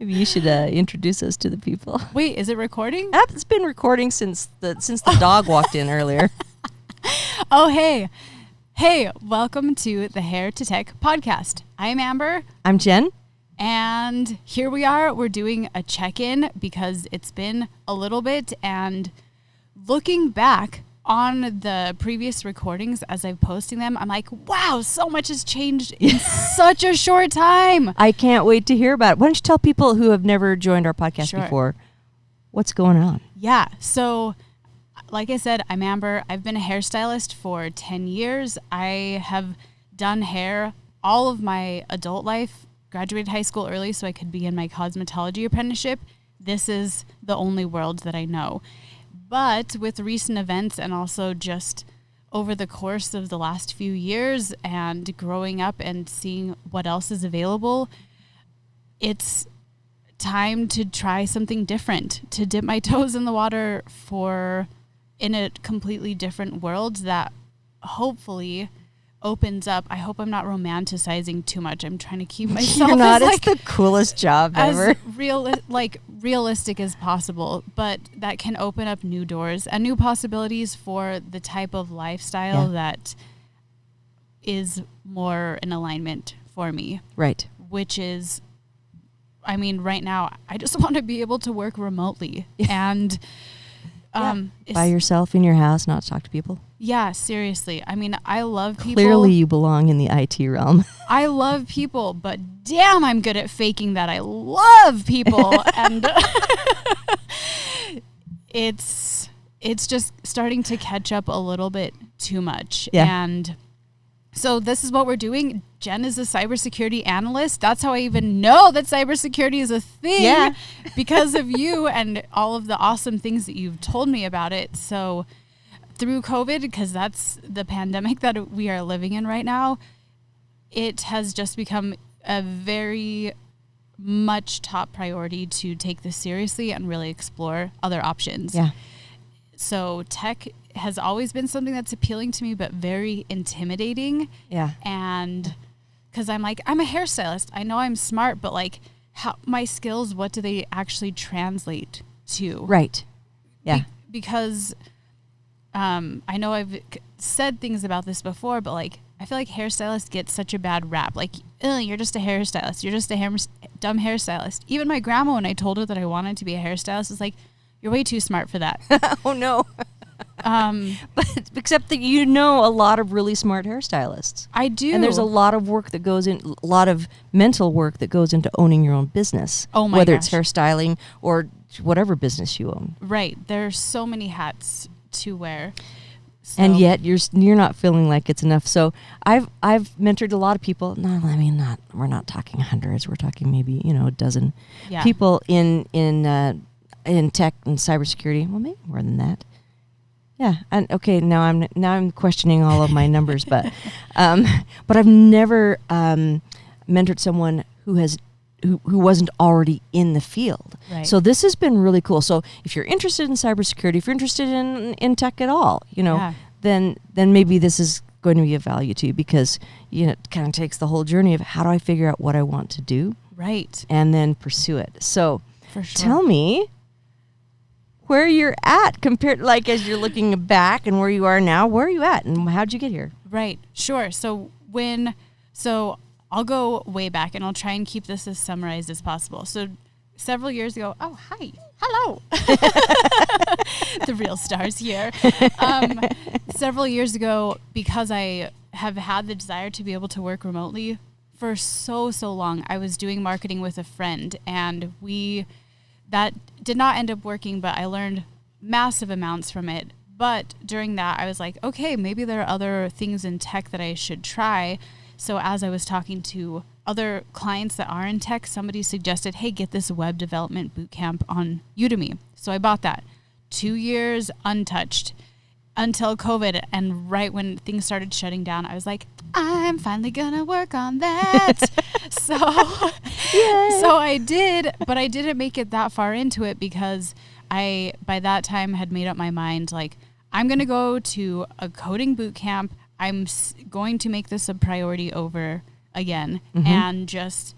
Maybe you should introduce us to the people. Wait, is it recording? It's been recording since the dog walked in earlier. Oh, hey. Hey, welcome to the Hair to Tech podcast. I'm Amber. I'm Jen. And here we are. We're doing a check-in because it's been a little bit. And looking back on the previous recordings as I'm posting them, I'm like, wow, so much has changed in such a short time. I can't wait to hear about it. Why don't you tell people who have never joined our podcast before what's going on? Yeah. So like I said, I'm Amber. I've been a hairstylist for 10 years. I have done hair all of my adult life, graduated high school early so I could begin my cosmetology apprenticeship. This is the only world that I know. But with recent events and also just over the course of the last few years and growing up and seeing what else is available, it's time to try something different, to dip my toes in the water in a completely different world that hopefully opens up. I hope I'm not romanticizing too much. I'm trying to keep myself You're not. as It's the coolest job ever. Realistic as possible, but that can open up new doors and new possibilities for the type of lifestyle that is more in alignment for me. Right. Which is, I mean, right now, I just want to be able to work remotely and by yourself in your house, not talk to people. Yeah, seriously. I mean, I love people. Clearly you belong in the IT realm. I love people, but damn, I'm good at faking that I love people. And it's just starting to catch up a little bit too much. Yeah. And so this is what we're doing. Jen is a cybersecurity analyst. That's how I even know that cybersecurity is a thing. Yeah. Because of you and all of the awesome things that you've told me about it. So through COVID, because that's the pandemic that we are living in right now, it has just become a very much top priority to take this seriously and really explore other options. Yeah. So tech has always been something that's appealing to me, but very intimidating. Yeah. And because I'm like, I'm a hairstylist. I know I'm smart, but like how my skills, what do they actually translate to? Right. Yeah. Because I know I've said things about this before, but like, I feel like hairstylists get such a bad rap. Like, you're just a hairstylist. You're just a dumb hairstylist. Even my grandma, when I told her that I wanted to be a hairstylist, was like, you're way too smart for that. Oh, no. But except that you know a lot of really smart hairstylists. I do. And there's a lot of work that goes in, a lot of mental work that goes into owning your own business. Oh my Whether gosh. it's hairstyling or whatever business you own. Right. There's so many hats to wear. So. And yet you're not feeling like it's enough. So I've mentored a lot of people. No, I mean we're not talking hundreds. We're talking maybe a dozen people in tech and cybersecurity. Well, maybe more than that. Yeah. And okay, now I'm questioning all of my numbers, but I've never mentored someone who wasn't already in the field. Right. So this has been really cool. So if you're interested in cybersecurity, if you're interested in tech at all, then maybe this is going to be of value to you because it kind of takes the whole journey of how do I figure out what I want to do, right, and then pursue it. So for sure. Tell me where you're at compared, like as you're looking back and where you are now. Where are you at, and how'd you get here? Right. Sure. So I'll go way back and I'll try and keep this as summarized as possible. So several years ago, oh, hi, hello. The real stars here. Several years ago, because I have had the desire to be able to work remotely for so long, I was doing marketing with a friend and that did not end up working, but I learned massive amounts from it. But during that, I was like, okay, maybe there are other things in tech that I should try. So as I was talking to other clients that are in tech, somebody suggested, hey, get this web development bootcamp on Udemy. So I bought that. 2 years untouched until COVID. And right when things started shutting down, I was like, I'm finally going to work on that. So I did, but I didn't make it that far into it because I, by that time, had made up my mind, like, I'm going to go to a coding boot camp. I'm going to make this a priority over again and just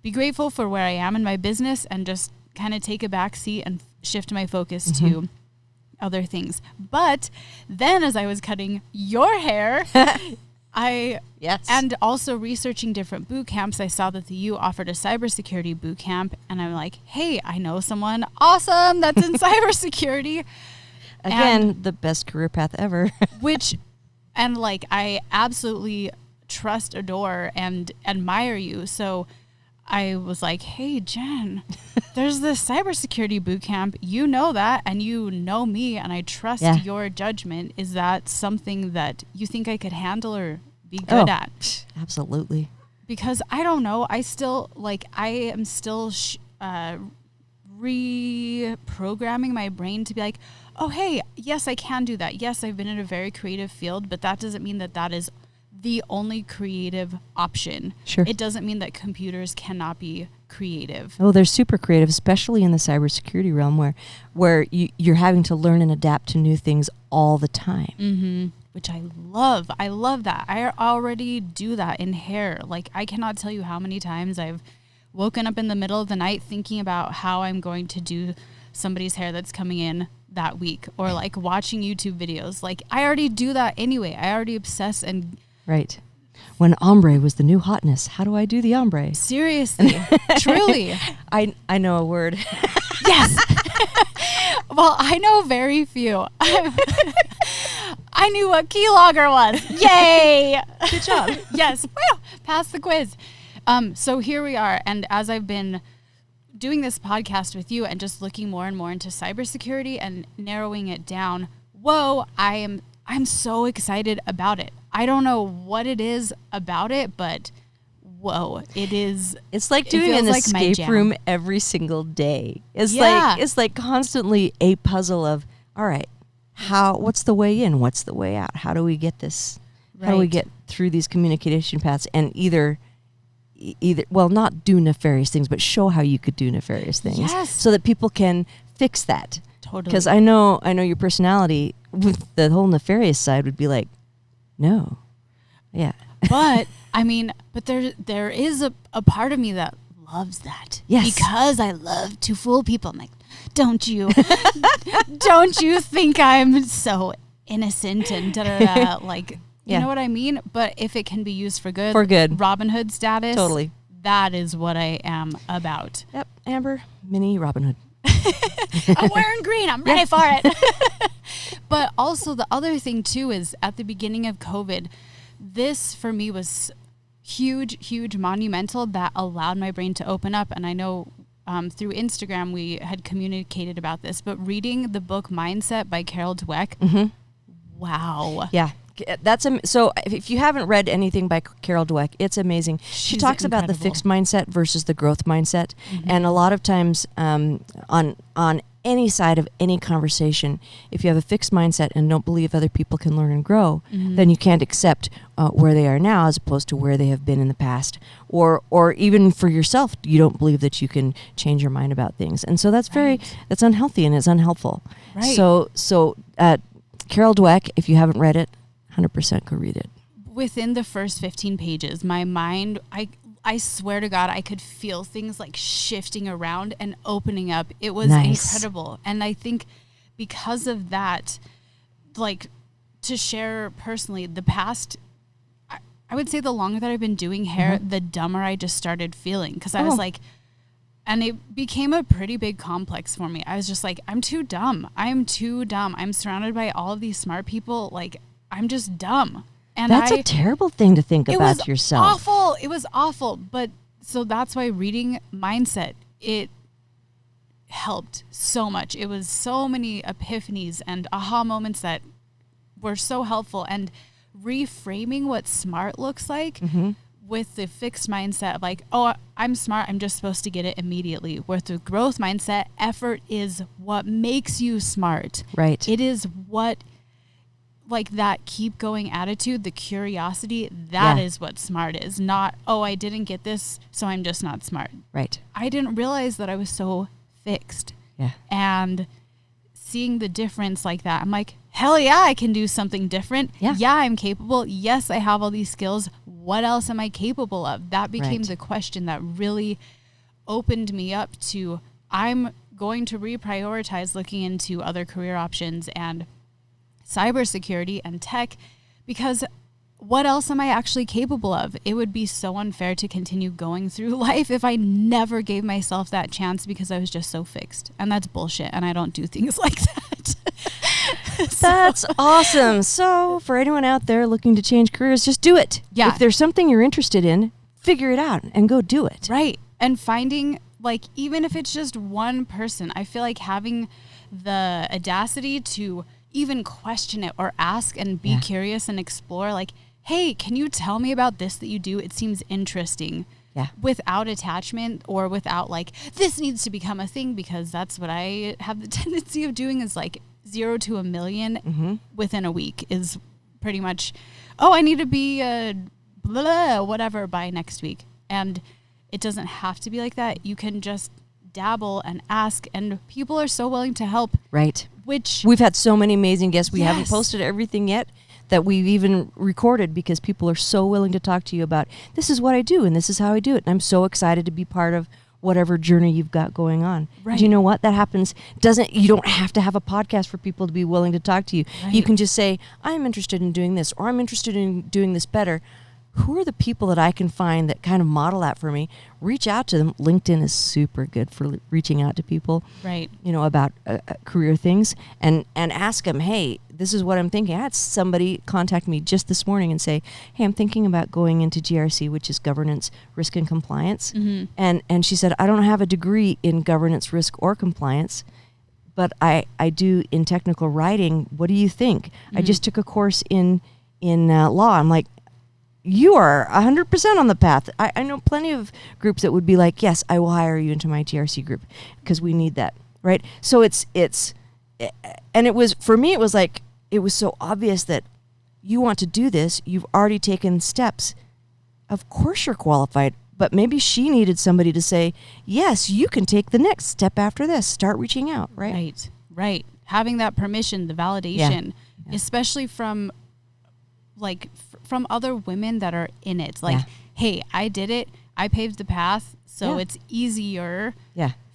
be grateful for where I am in my business and just kind of take a back seat and shift my focus to other things. But then as I was cutting your hair, and also researching different boot camps, I saw that the U offered a cybersecurity boot camp, and I'm like, hey, I know someone awesome that's in cybersecurity. Again, the best career path ever. I absolutely trust, adore, and admire you. So I was like, hey, Jen, there's this cybersecurity boot camp. You know that, and you know me, and I trust your judgment. Is that something that you think I could handle or be good at? Absolutely. Because I don't know. I still, I am still reprogramming my brain to be like, oh, hey, yes, I can do that. Yes, I've been in a very creative field, but that doesn't mean that that is the only creative option. Sure. It doesn't mean that computers cannot be creative. Oh, they're super creative, especially in the cybersecurity realm where you're having to learn and adapt to new things all the time. Mm-hmm. Which I love. I love that. I already do that in hair. I cannot tell you how many times I've woken up in the middle of the night thinking about how I'm going to do somebody's hair that's coming in that week, or watching YouTube videos. I already do that anyway. I already obsess and... Right. When ombre was the new hotness, how do I do the ombre? Seriously. Truly. I know a word. Yes. Well, I know very few. I knew what keylogger was. Yay. Good job. Yes. Woo! Passed the quiz. So here we are. And as I've been doing this podcast with you and just looking more and more into cybersecurity and narrowing it down, I'm so excited about it. I don't know what it is about it, but it is. It's like doing an escape room every single day. It's like constantly a puzzle of, all right, what's the way in? What's the way out? How do we get this? Right. How do we get through these communication paths and either not do nefarious things, but show how you could do nefarious things so that people can fix that. Totally. Because I know your personality with the whole nefarious side would be like, no. Yeah. But there is a part of me that loves that. Yes. Because I love to fool people. I'm like, don't you think I'm so innocent and da-da-da, you know what I mean? But if it can be used for good. Robin Hood status. Totally. That is what I am about. Yep. Amber, mini Robin Hood. I'm wearing green. I'm ready for it. But also the other thing too is at the beginning of COVID, this for me was huge, monumental, that allowed my brain to open up. And I know through Instagram we had communicated about this, but reading the book Mindset by Carol Dweck, wow. Yeah. So if you haven't read anything by Carol Dweck, it's amazing. She talks about the fixed mindset versus the growth mindset. And a lot of times on any side of any conversation, if you have a fixed mindset and don't believe other people can learn and grow, then you can't accept where they are now as opposed to where they have been in the past. Or even for yourself, you don't believe that you can change your mind about things. And so that's that's unhealthy and it's unhelpful. Right. So Carol Dweck, if you haven't read it, 100% go read it. Within the first 15 pages, my mind, I swear to God, I could feel things shifting around and opening up. It was incredible. And I think because of that, to share personally, the past, I would say the longer that I've been doing hair, the dumber I just started feeling. Because I was and it became a pretty big complex for me. I was just I'm too dumb. I'm surrounded by all of these smart people. I'm just dumb. And that's a terrible thing to think about yourself. It was awful. But so that's why reading Mindset, it helped so much. It was so many epiphanies and aha moments that were so helpful, and reframing what smart looks like with the fixed mindset of oh, I'm smart, I'm just supposed to get it immediately. With the growth mindset, effort is what makes you smart. Right. It is what that keep going attitude, the curiosity, that is what smart is. Not, oh, I didn't get this, so I'm just not smart. Right. I didn't realize that I was so fixed. Yeah. And seeing the difference like that, I'm like, hell yeah, I can do something different. Yeah, I'm capable. Yes, I have all these skills. what else am I capable of? That became the question that really opened me up to, I'm going to reprioritize looking into other career options and cybersecurity and tech, because what else am I actually capable of? It would be so unfair to continue going through life if I never gave myself that chance because I was just so fixed. And that's bullshit. And I don't do things like that. That's awesome. So for anyone out there looking to change careers, just do it. Yeah. If there's something you're interested in, figure it out and go do it. Right. And finding, like, even if it's just one person, I feel like having the audacity to even question it or ask and be curious and explore, like, hey, can you tell me about this that you do? It seems interesting. Yeah. Without attachment or without like, this needs to become a thing, because that's what I have the tendency of doing, is like 0 to 1 million within a week is pretty much, oh, I need to be whatever by next week. And it doesn't have to be like that. You can just dabble and ask, and people are so willing to help. Right. Which we've had so many amazing guests. We haven't posted everything yet that we've even recorded, because people are so willing to talk to you about, this is what I do and this is how I do it. And I'm so excited to be part of whatever journey you've got going on. Right. Do you know what? That happens. You don't have to have a podcast for people to be willing to talk to you. Right. You can just say, I'm interested in doing this, or I'm interested in doing this better. Who are the people that I can find that kind of model that for me? Reach out to them. LinkedIn is super good for reaching out to people, right? You know, about career things, and ask them, hey, this is what I'm thinking. I had somebody contact me just this morning and say, hey, I'm thinking about going into GRC, which is governance, risk, and compliance. And she said, I don't have a degree in governance, risk, or compliance, but I do in technical writing. What do you think? I just took a course in law. I'm like, you are 100% on the path. I know plenty of groups that would be like, yes, I will hire you into my GRC group because we need that, right? So and it was, for me, it was like, it was so obvious that you want to do this. You've already taken steps. Of course you're qualified, but maybe she needed somebody to say, yes, you can take the next step after this. Start reaching out, right? Right. Having that permission, the validation, especially from from other women that are in it. Like, hey, I did it. I paved the path. So it's easier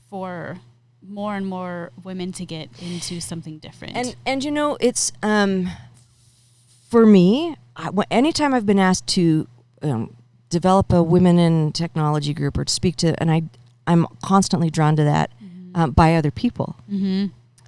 for more and more women to get into something different. And you know, it's, for me, anytime I've been asked to develop a women in technology group or to speak to, and I'm constantly drawn to that by other people.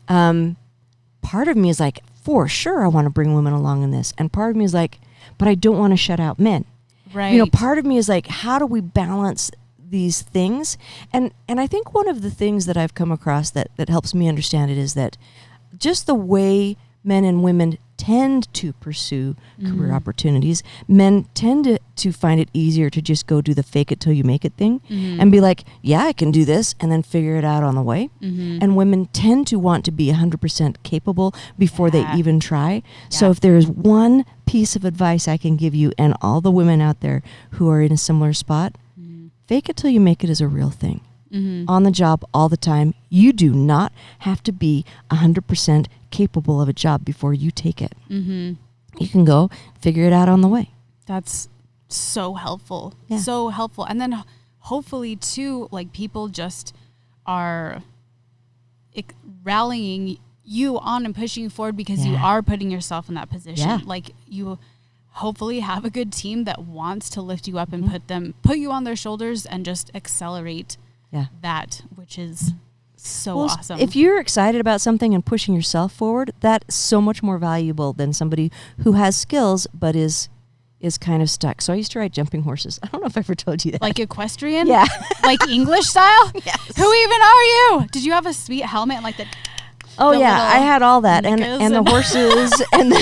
Part of me is like, for sure, I want to bring women along in this. And part of me is like, but I don't want to shut out men. Right. You know, part of me is like, how do we balance these things? And I think one of the things that I've come across that helps me understand it is that just the way men and women tend to pursue career opportunities, men tend to find it easier to just go do the fake it till you make it thing and be like, yeah, I can do this, and then figure it out on the way. And women tend to want to be 100% capable before they even try. So if there is one piece of advice I can give you and all the women out there who are in a similar spot, fake it till you make it is a real thing. On the job all the time. You do not have to be 100% capable of a job before you take it. You can go figure it out on the way. That's so helpful. So helpful. And then hopefully too, like, people just are rallying you on and pushing you forward because you are putting yourself in that position. Like, you hopefully have a good team that wants to lift you up and put you on their shoulders and just accelerate that, which is so awesome. If you're excited about something and pushing yourself forward, that's so much more valuable than somebody who has skills but is kind of stuck. So I used to ride jumping horses. I don't know if I ever told you that. Like equestrian? Yeah. Like English style? Yes. Who even are you? Did you have a sweet helmet like the Oh yeah, I had all that and the horses and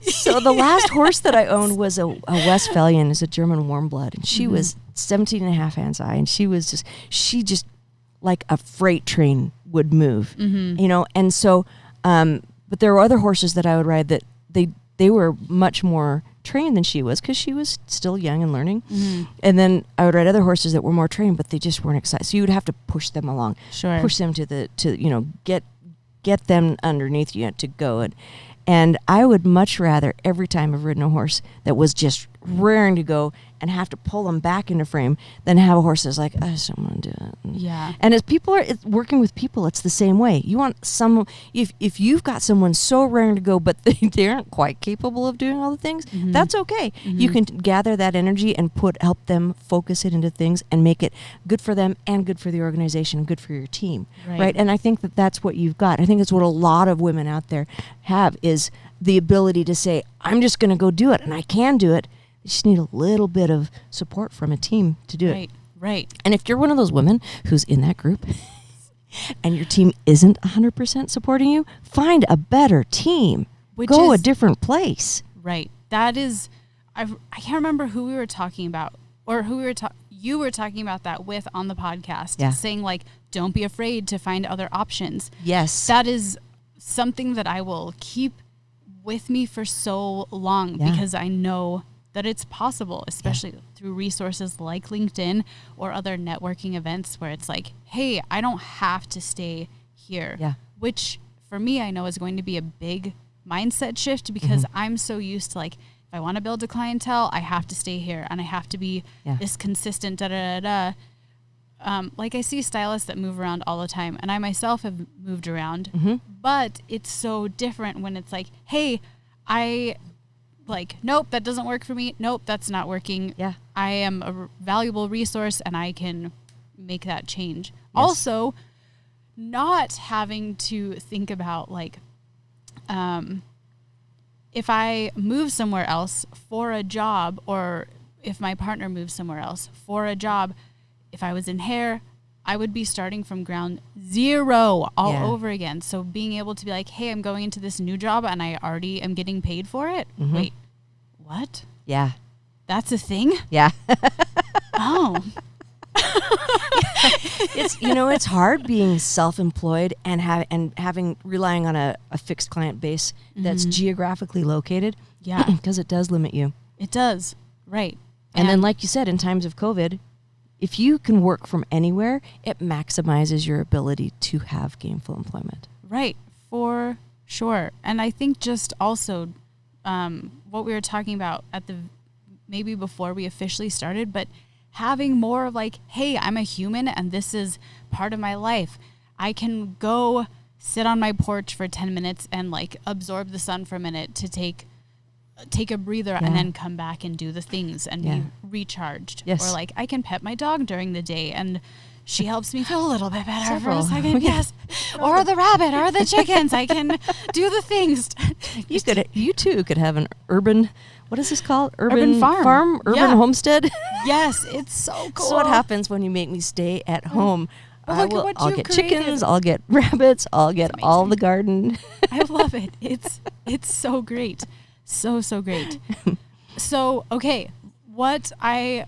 so the last horse that I owned was a Westphalian, is a German warm blood, and she was 17 and a half hands high, and she just like a freight train would move, you know. And so but there were other horses that I would ride that they were much more trained than she was, because she was still young and learning. And then I would ride other horses that were more trained, but they just weren't excited. So you would have to push them along, push them to you know, get them underneath you to go. And I would much rather, every time I've ridden a horse that was just raring to go and have to pull them back into frame, than have a horse that's like, I just don't want to do it. Yeah. And as people are working with people, it's the same way. You want some, if you've got someone so raring to go, but they aren't quite capable of doing all the things, that's okay. You can gather that energy and help them focus it into things and make it good for them and good for the organization, good for your team, right? And I think that's what you've got. I think it's what a lot of women out there have, is the ability to say, I'm just going to go do it, and I can do it. You just need a little bit of support from a team to do it. Right. And if you're one of those women who's in that group and your team isn't 100% supporting you, find a better team. Go a different place. Right. That is, I can't remember who we were talking about, or you were talking about that with on the podcast, saying like, don't be afraid to find other options. Yes. That is something that I will keep with me for so long, because I know that it's possible, especially through resources like LinkedIn or other networking events where it's like, hey, I don't have to stay here. Yeah. Which for me, I know is going to be a big mindset shift, because I'm so used to like, if I want to build a clientele, I have to stay here and I have to be this consistent like I see stylists that move around all the time, and I myself have moved around, but it's so different when it's like, hey, nope, that doesn't work for me. Nope, that's not working. Yeah. I am a valuable resource and I can make that change. Yes. Also, not having to think about like, if I move somewhere else for a job, or if my partner moves somewhere else for a job, if I was in hair, I would be starting from ground zero all over again. So being able to be like, hey, I'm going into this new job and I already am getting paid for it. Wait, what? Yeah. That's a thing? Yeah. Oh. It's hard being self-employed and relying on a fixed client base that's geographically located. Yeah. Because it does limit you. It does. Right. And then, like you said, in times of COVID, if you can work from anywhere, it maximizes your ability to have gainful employment. Right, for sure. And I think just also what we were talking about maybe before we officially started, but having more of like, hey, I'm a human and this is part of my life. I can go sit on my porch for 10 minutes and like absorb the sun for a minute to take a breather and then come back and do the things and be recharged. Yes. Or like I can pet my dog during the day and she helps me feel a little bit better for a second. Yes. Or the rabbit or the chickens. I can do the things. You too could have an urban, what is this called? Urban farm. Urban homestead. Yes. It's so cool. So what happens when you make me stay at home? Well, I'll get chickens, I'll get rabbits, I'll get all the garden. I love it. It's so great. So great. So, okay, what I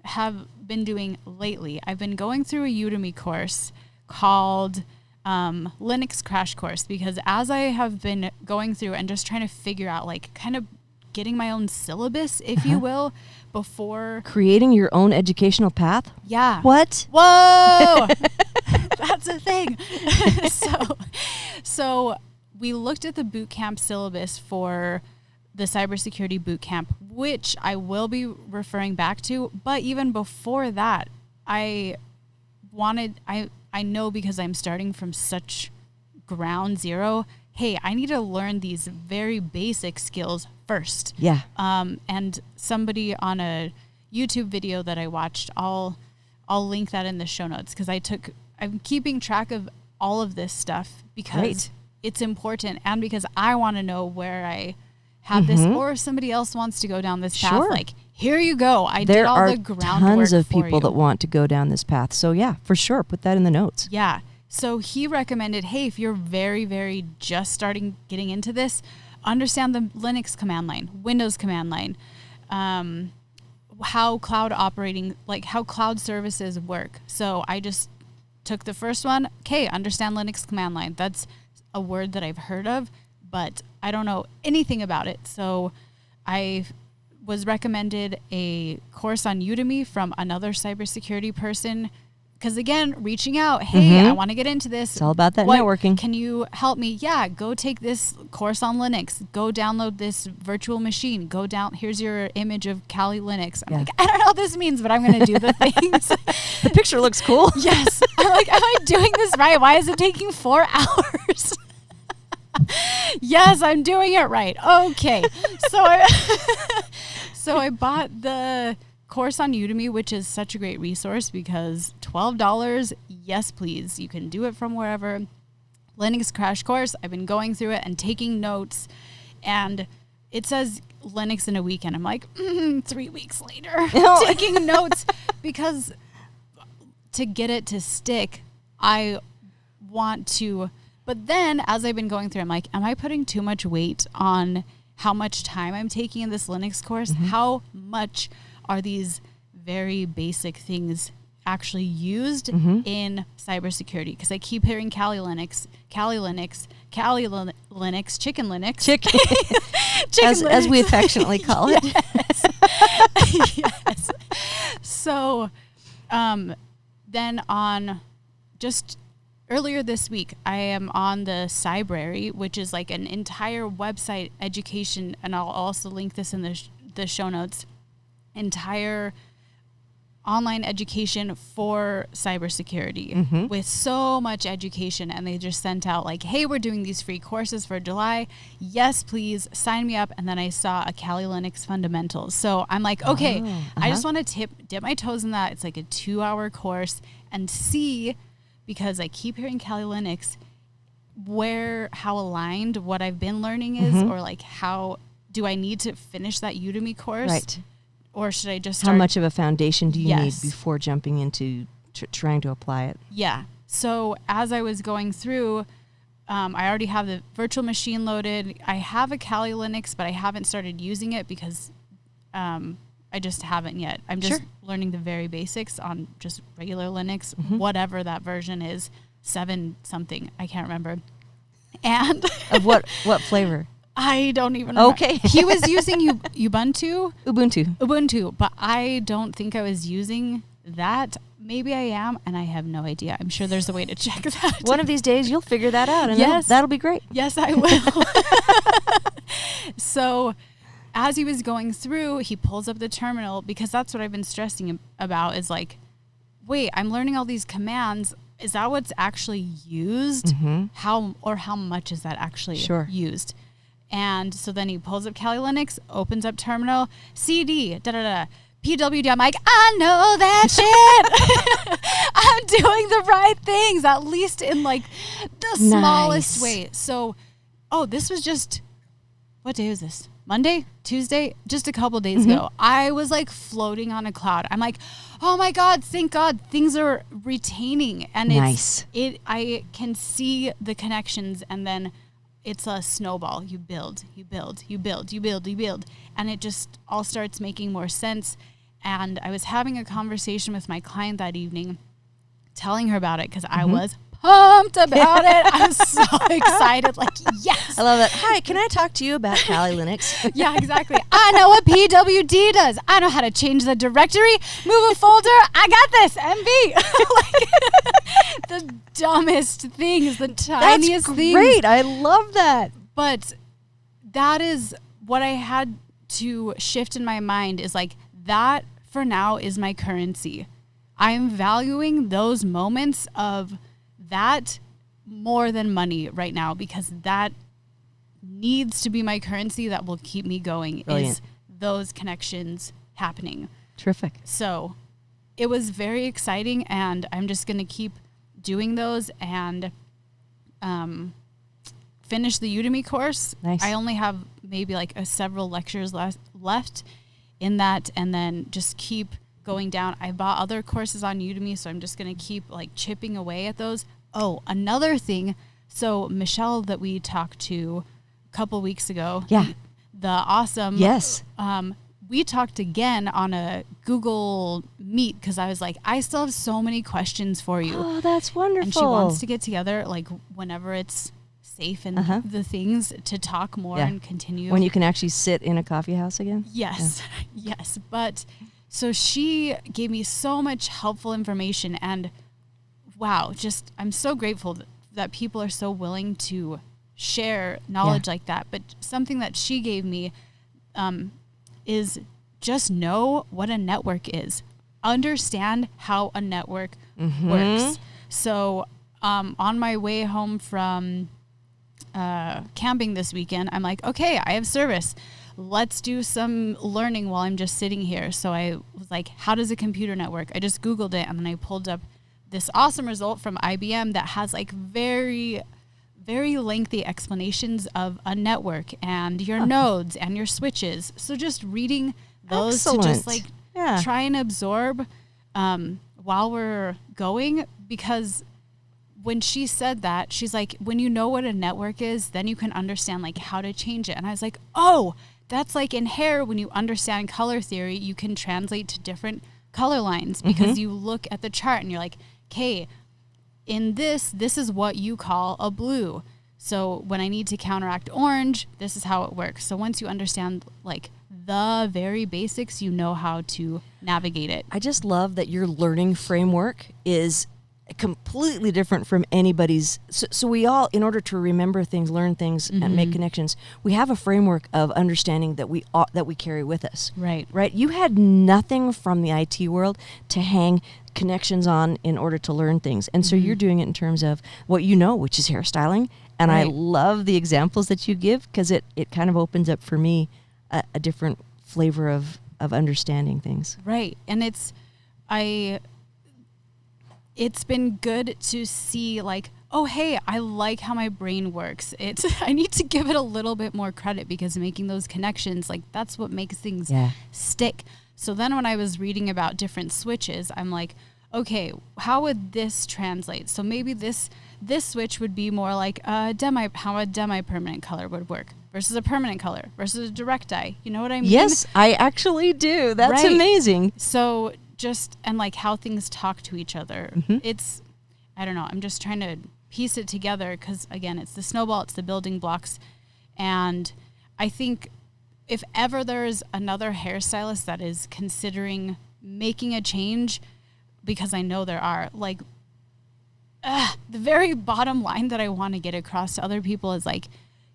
have been doing lately, I've been going through a Udemy course called Linux Crash Course, because as I have been going through and just trying to figure out, like, kind of getting my own syllabus, if you will, before... Creating your own educational path? Yeah. What? Whoa! That's a thing. So we looked at the bootcamp syllabus for the Cybersecurity Bootcamp, which I will be referring back to. But even before that, I know, because I'm starting from such ground zero, hey, I need to learn these very basic skills first. Yeah. And somebody on a YouTube video that I watched, I'll link that in the show notes, because I'm keeping track of all of this stuff because it's important, and because I want to know where I have this, or if somebody else wants to go down this path, like, here you go. I did all the groundwork. There are tons of people that want to go down this path. So yeah, for sure. Put that in the notes. Yeah. So he recommended, hey, if you're very, very just getting into this, understand the Linux command line, Windows command line, how how cloud services work. So I just took the first one. Okay, understand Linux command line. That's a word that I've heard of, but I don't know anything about it. So I was recommended a course on Udemy from another cybersecurity person because again, reaching out, hey, I want to get into this. It's all about that networking. Can you help me? Yeah, go take this course on Linux. Go download this virtual machine. Here's your image of Kali Linux. I'm like, I don't know what this means, but I'm going to do the things. The picture looks cool. Yes. I'm like, am I doing this right? Why is it taking 4 hours? Yes, I'm doing it right. Okay. So I bought the course on Udemy, which is such a great resource because $12, yes, please. You can do it from wherever. Linux crash course. I've been going through it and taking notes, and it says Linux in a weekend. I'm like, 3 weeks later, taking notes because to get it to stick, I want to. But then as I've been going through, I'm like, am I putting too much weight on how much time I'm taking in this Linux course? How much are these very basic things actually used in cybersecurity? Because I keep hearing Kali Linux, Chicken Linux. As we affectionately call it. Yes. So then on just earlier this week, I am on the Cybrary, which is like an entire website education, and I'll also link this in the show notes, entire online education for cybersecurity with so much education. And they just sent out like, hey, we're doing these free courses for July. Yes, please sign me up. And then I saw a Kali Linux fundamentals. So I'm like, okay, I just want to dip my toes in that. It's like a 2-hour course and see, because I keep hearing Kali Linux, how aligned what I've been learning is, or like how do I need to finish that Udemy course? Right. Or should I just start? How much of a foundation do you need before jumping into trying to apply it? Yeah. So as I was going through, I already have the virtual machine loaded. I have a Kali Linux, but I haven't started using it because I just haven't yet. I'm just learning the very basics on just regular Linux, whatever that version is, 7 something. I can't remember. And of what flavor? I don't even know. Okay. He was using Ubuntu, Ubuntu, but I don't think I was using that. Maybe I am, and I have no idea. I'm sure there's a way to check that. One of these days, you'll figure that out, and that'll be great. Yes, I will. So as he was going through, he pulls up the terminal, because that's what I've been stressing about is like, wait, I'm learning all these commands. Is that what's actually used? How much is that actually used? And so then he pulls up Kali Linux, opens up terminal, CD, PWD. I'm like, I know that shit. I'm doing the right things, at least in like the smallest way. So, this was just, what day was this? Monday? Tuesday? Just a couple days ago. I was like floating on a cloud. I'm like, oh my God, thank God things are retaining. And I can see the connections, and then it's a snowball. You build. And it just all starts making more sense. And I was having a conversation with my client that evening, telling her about it because I was pumped about it. I was so excited. Like, yes. I love that. Hi, can I talk to you about Kali Linux? Yeah, exactly. I know what PWD does. I know how to change the directory, move a folder. I got this, MV. Like, the dumbest things, the tiniest things. That's great. I love that. But that is what I had to shift in my mind, is like, that for now is my currency. I am valuing those moments of that more than money right now, because that needs to be my currency that will keep me going. Brilliant. Is those connections happening. Terrific. So it was very exciting, and I'm just going to keep doing those and finish the Udemy course. Nice. I only have maybe like several lectures left in that, and then just keep going down. I bought other courses on Udemy, so I'm just going to keep like chipping away at those. Oh, another thing. So Michelle that we talked to a couple weeks ago. Yeah. The awesome. Yes. We talked again on a Google Meet, because I was like, I still have so many questions for you. Oh, that's wonderful. And she wants to get together like whenever it's safe and the things to talk more and continue. When you can actually sit in a coffee house again? Yes. Yeah. Yes. But so she gave me so much helpful information, and wow, just I'm so grateful that people are so willing to share knowledge like that. But something that she gave me is just know what a network is. Understand how a network works. So on my way home from camping this weekend, I'm like, okay, I have service. Let's do some learning while I'm just sitting here. So I was like, how does a computer network? I just Googled it, and then I pulled up this awesome result from IBM that has like very, very lengthy explanations of a network and your nodes and your switches. So just reading those to just like try and absorb while we're going, because when she said that, she's like, when you know what a network is, then you can understand like how to change it. And I was like, oh, that's like in hair, when you understand color theory, you can translate to different color lines because you look at the chart and you're like, okay, in this is what you call a blue. So when I need to counteract orange, this is how it works. So once you understand like the very basics, you know how to navigate it. I just love that your learning framework is completely different from anybody's. So we all, in order to remember things, learn things, and make connections, we have a framework of understanding that we carry with us. Right. You had nothing from the IT world to hang connections on in order to learn things. And so you're doing it in terms of what you know, which is hairstyling. And I love the examples that you give, because it kind of opens up for me a different flavor of understanding things. Right. And it's been good to see like, oh, hey, I like how my brain works. I need to give it a little bit more credit, because making those connections, like that's what makes things stick. So then when I was reading about different switches, I'm like, okay, how would this translate? So maybe this switch would be more like how a demi-permanent color would work versus a permanent color versus a direct dye. You know what I mean? Yes, I actually do. That's amazing. So and like how things talk to each other. It's, I don't know, I'm just trying to piece it together, because again, it's the snowball, it's the building blocks. And I think if ever there is another hairstylist that is considering making a change, because I know there are, like, the very bottom line that I want to get across to other people is like,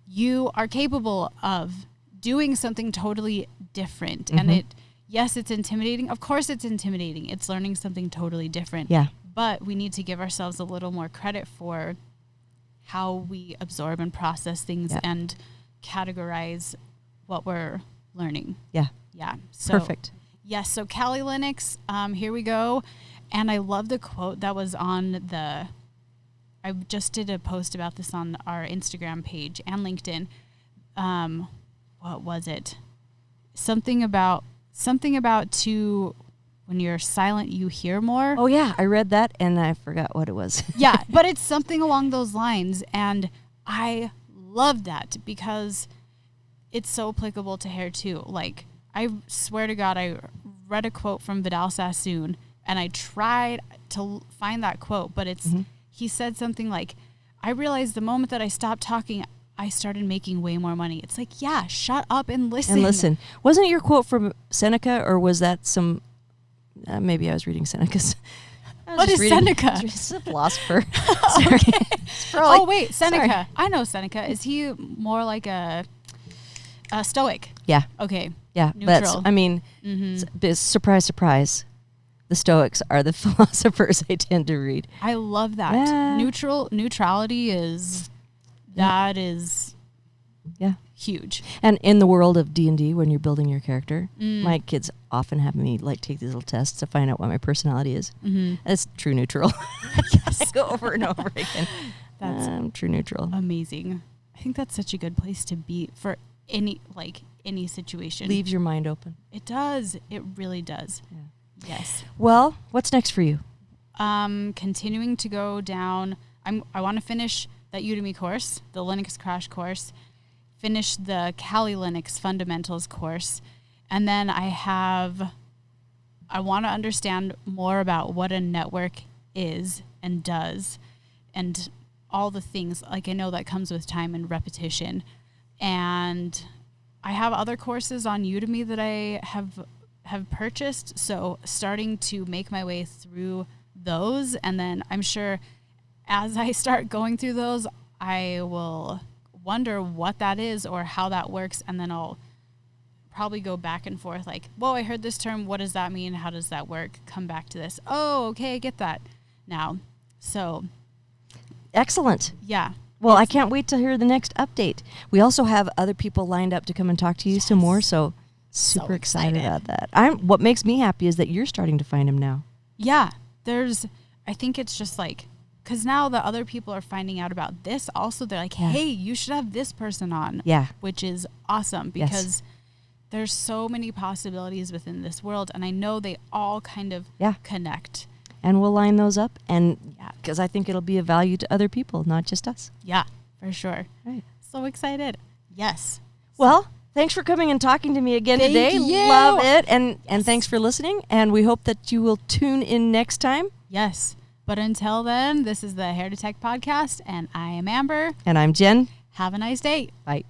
you are capable of doing something totally different. And yes, it's intimidating. Of course it's intimidating. It's learning something totally different. Yeah. But we need to give ourselves a little more credit for how we absorb and process things and categorize what we're learning. Yeah. Yeah. So, perfect. Yes. So Kali Linux, here we go. And I love the quote that was on I just did a post about this on our Instagram page and LinkedIn. What was it? Something about when you're silent, you hear more. Oh yeah, I read that and I forgot what it was. Yeah, but it's something along those lines, and I love that because it's so applicable to hair too. Like, I swear to God, I read a quote from Vidal Sassoon, and I tried to find that quote, but it's he said something like, I realized the moment that I stopped talking, I started making way more money. It's like, yeah, shut up and listen. Wasn't it your quote from Seneca, or was that some, maybe I was reading Seneca's. What is Seneca? He's a philosopher. Sorry. Oh, wait, Seneca. Sorry. I know Seneca. Is he more like a Stoic? Yeah. Okay. Yeah. Neutral. Surprise, surprise. The Stoics are the philosophers I tend to read. I love that. Yeah. Neutrality is... That is huge. And in the world of D&D, when you're building your character, my kids often have me like take these little tests to find out what my personality is. That's true neutral. I go over and over again. That's true neutral. Amazing. I think that's such a good place to be for any situation. Leaves your mind open. It does. It really does. Yeah. Yes. Well, what's next for you? Continuing to go down. I want to finish that Udemy course, the Linux Crash course, finish the Kali Linux Fundamentals course, and then I want to understand more about what a network is and does, and all the things. Like, I know that comes with time and repetition, and I have other courses on Udemy that I have purchased, so starting to make my way through those. And then I'm sure as I start going through those, I will wonder what that is or how that works. And then I'll probably go back and forth like, whoa, I heard this term. What does that mean? How does that work? Come back to this. Oh, okay. I get that now. So. Excellent. Yeah. Well, I can't wait to hear the next update. We also have other people lined up to come and talk to you some more. So super excited about that. What makes me happy is that you're starting to find them now. Yeah. I think it's just like, because now the other people are finding out about this also. They're like, hey, you should have this person on. Yeah. Which is awesome because there's so many possibilities within this world. And I know they all kind of connect. And we'll line those up. And because I think it'll be of value to other people, not just us. Yeah, for sure. Right. So excited. Yes. Well, thanks for coming and talking to me again today. Thank you. Love it. And thanks for listening. And we hope that you will tune in next time. Yes. But until then, this is the Hair to Tech podcast, and I am Amber. And I'm Jen. Have a nice day. Bye.